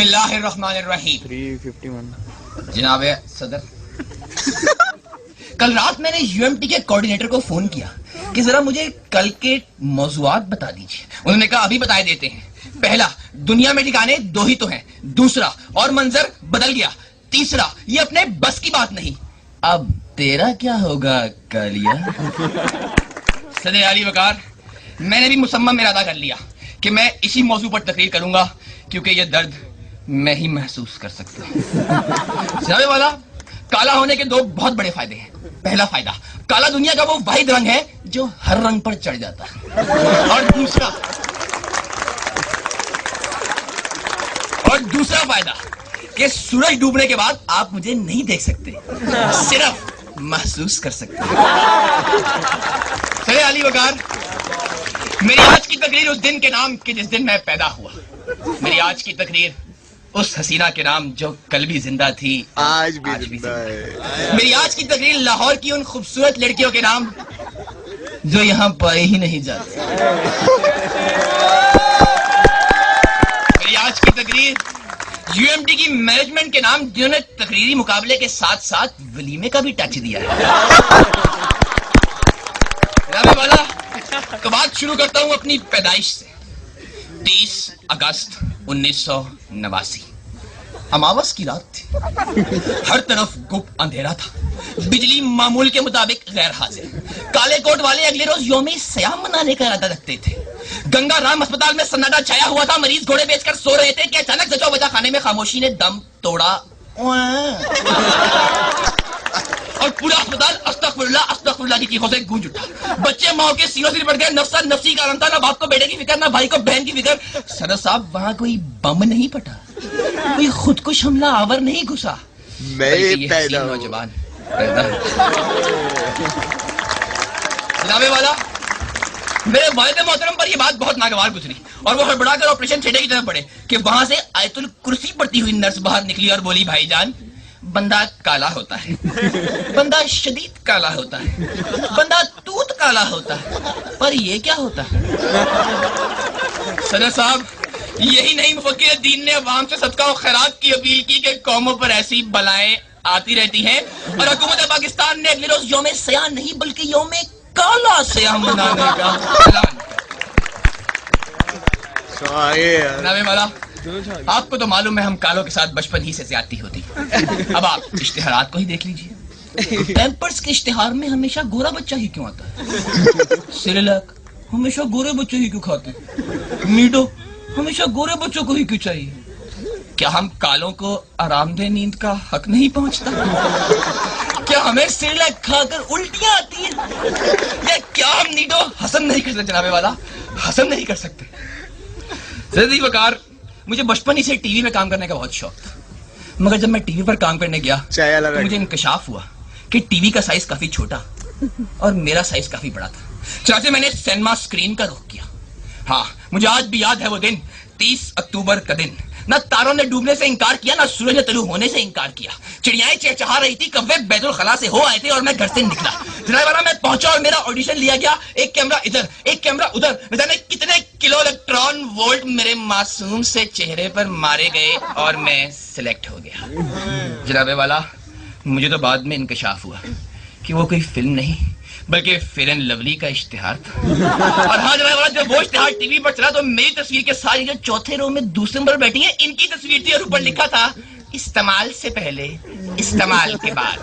बिस्मिल्लाहिर्रहमानिर्रहीम। 351 जनाब सदर, कल रात मैंने यूएमटी के कोऑर्डिनेटर को फोन किया कि जरा मुझे कल के मौजूआत बता दीजिए। उन्होंने कहा अभी बताए देते हैं। पहला, दुनिया में ठिकाने दो ही तो हैं। दूसरा, और मंजर बदल गया। तीसरा, ये अपने बस की बात नहीं। अब तेरा क्या होगा कालिया? सदर अली वकार, मैंने भी मुसम्मम इरादा कर लिया कि मैं इसी मौजू पर तकरीर करूंगा, क्योंकि ये दर्द मैं ही महसूस कर सकता हूँ। जनाबे वाला, काला होने के दो बहुत बड़े फायदे हैं। पहला फायदा, काला दुनिया का वो वाहिद रंग है जो हर रंग पर चढ़ जाता है। और दूसरा फायदा कि सूरज डूबने के बाद आप मुझे नहीं देख सकते, सिर्फ महसूस कर सकते हैं। अली वकार, मेरी आज की तकरीर उस दिन के नाम के जिस दिन मैं पैदा हुआ। मेरी आज की तकरीर उस हसीना के नाम जो कल भी जिंदा थी, आज भी जिंदा है। मेरी आज की तकरीर लाहौर की उन खूबसूरत लड़कियों के नाम जो यहाँ पाए ही नहीं जाते। मेरी आज की तकरीर यूएमटी की मैनेजमेंट के नाम जिन्होंने तकरीरी मुकाबले के साथ साथ वलीमे का भी टच दिया है। वाला, तो बात शुरू करता हूं अपनी पैदाइश से। 30 अगस्त 1989 अमावस की रात थी। हर तरफ गुप्त अंधेरा था। बिजली मामूल के मुताबिक गैर हाजिर। काले कोट वाले अगले रोज यौम सयाम मनाने का इरादा रखते थे। गंगा राम अस्पताल में सन्नाटा छाया हुआ था। मरीज घोड़े बेचकर सो रहे थे कि अचानक जचो बजा खाने में खामोशी ने दम तोड़ा और पूरा अस्पताल अस्तगफिरुल्लाह की चीखों से गूंज उठा। बच्चे माओ के सीनों से लिपट गए। नफ्सा नफ्सी का आलम था। ना बाप को बेटे की फिक्र, ना भाई को बहन की फिक्र। सदर साहब, वहां कोई बम नहीं फटा, कोई खुदकुश हमला आवर नहीं घुसा। नौजवान जनाबे वाला, मेरे वालिद मोहतरम पर यह बात बहुत नागवार गुजरी और वो हड़बड़ाकर ऑपरेशन थिएटर की तरफ बढ़े कि वहां से आयतुल कुर्सी पड़ती हुई नर्स बाहर निकली और बोली, भाईजान, बंदा काला होता है, बंदा शदीद काला होता है, बंदा तूत काला होता है, पर ये क्या होता है? सदर साहब, यही नहीं मुफक्किर दीन ने अवाम से सदका और खैरात की अपील की कि कौमों पर ऐसी बलाएं आती रहती हैं और हुकूमत पाकिस्तान ने अगले रोज यौम सयाम नहीं बल्कि यौम काला सयाम मनाने का ऐलान किया। आपको तो मालूम है हम कालों के साथ बचपन ही से ज्यादती होती। अब आप इश्तिहारात को ही देख लीजिए। पैम्पर्स के इश्तिहार में हमेशा गोरा बच्चा ही क्यों आता है? सिरेलैक हमेशा गोरे बच्चे ही क्यों खाते? मीडो हमेशा गोरे बच्चों को ही क्यों चाहिए? क्या हम कालों को आरामदेह नींद का हक नहीं पहुंचता? क्या हमें सिरेलैक खाकर उल्टियां आती हैं? या क्या हम नीडो हसन नहीं कर सकते? जनाबे वाला, हसन नहीं कर सकते। ज़िंदगी वकार, मुझे बचपन ही से टीवी में काम करने का बहुत शौक था, मगर जब मैं टीवी पर काम करने गया तो मुझे इंकशाफ हुआ कि टीवी का साइज काफी छोटा और मेरा साइज काफी बड़ा था। चनाचे मैंने सिनेमा स्क्रीन का रुख किया। हाँ, मुझे आज भी याद है वो दिन, 30 अक्टूबर का दिन। ना तारों ने डूबने से इंकार किया, ना सूरज ने तलू होने से इंकार किया। चिड़ियाएं चहचहा रही थी, कव्वे बैतुल खला से हो आए थे और मैं घर से निकला। जनाब वाला, मैं पहुंचा और मेरा ऑडिशन लिया गया। एक कैमरा इधर, एक कैमरा उधर, न जाने कितने किलो इलेक्ट्रॉन वोल्ट मेरे मासूम से चेहरे पर मारे गए और मैं सिलेक्ट हो गया। जनाब वाला, मुझे तो बाद में इंकशाफ हुआ कि वो कोई फिल्म नहीं बल्कि फेयर एंड लवली का इश्तिहार था। और हाँ जनाब वाला, जब वो इश्तिहार टीवी पर चला तो मेरी तस्वीर के साथ जो चौथे रो में दूसरे नंबर बैठी है, इनकी तस्वीर थी और ऊपर लिखा था, इस्तेमाल से पहले, इस्तेमाल के बाद।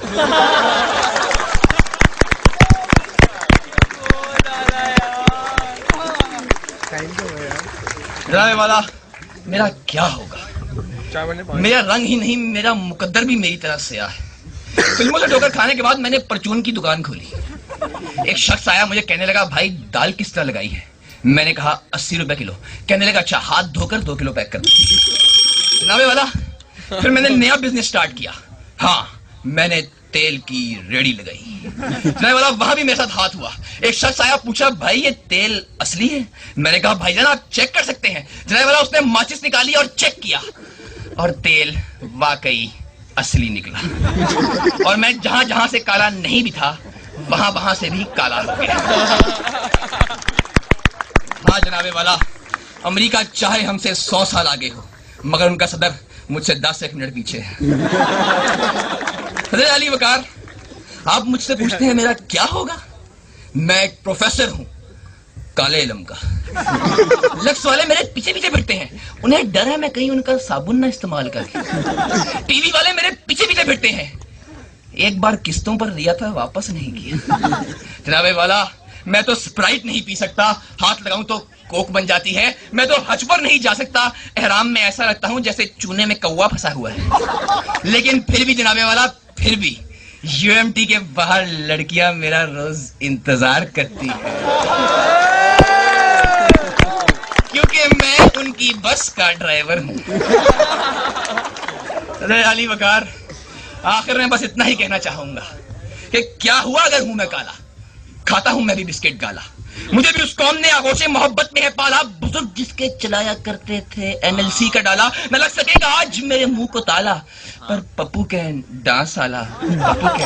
जनाब वाला, मेरा क्या होगा? मेरा रंग ही नहीं, मेरा मुकद्दर भी मेरी तरह से है। फिल्मों से ठोकर खाने के बाद मैंने परचून की दुकान खोली। एक शख्स आया, मुझे कहने लगा, भाई दाल किस तरह लगाई है? मैंने कहा 80 रुपए किलो। कहने लगा, अच्छा हाथ धोकर 2 किलो पैक कर दो। जनाबे वाला, फिर मैंने नया बिजनेस स्टार्ट किया। हाँ, मैंने तेल की रेडी लगाई। जनाबे वाला, वहां भी मेरे साथ हाथ हुआ। एक शख्स आया, पूछा, भाई ये तेल असली है? मैंने कहा, भाईजान आप चेक कर सकते हैं। जनाबे वाला, उसने माचिस निकाली और चेक किया और तेल वाकई असली निकला। और मैं जहां जहां से काला नहीं भी था वहां वहां से भी काला हो गया। हाँ जनाबे वाला, अमेरिका चाहे हमसे 100 साल आगे हो, मगर उनका सदर मुझसे 10 मिनट पीछे है। हज़रत अली वकार, आप मुझसे पूछते हैं मेरा क्या होगा? मैं एक प्रोफेसर हूं काले इल्म का। लक्स वाले मेरे पीछे पीछे फिरते हैं, उन्हें डर है मैं कहीं उनका साबुन ना इस्तेमाल करके। टीवी वाले मेरे पीछे पीछे फिरते हैं, एक बार किस्तों पर लिया था वापस नहीं किया। जनाबे वाला, मैं तो स्प्राइट नहीं पी सकता, हाथ लगाऊं तो कोक बन जाती है। मैं तो हज पर नहीं जा सकता, एहराम में ऐसा लगता हूं जैसे चूने में कौवा फंसा हुआ है। लेकिन फिर भी जनाबे वाला, फिर भी यूएमटी के बाहर लड़कियां मेरा रोज इंतजार करती है, क्योंकि मैं उनकी बस का ड्राइवर हूं। अली वकार, आखिर में बस इतना ही कहना चाहूंगा कि क्या हुआ अगर हूं मैं काला, खाता हूं मैं भी बिस्किट गाला। मुझे भी उस कौम ने आगोशे मोहब्बत में है पाला, बुजुर्ग जिसके चलाया करते थे एमएलसी का डाला। न लग सकेगा आज मेरे मुंह को ताला, पर पप्पू के डांस आला, पप्पू के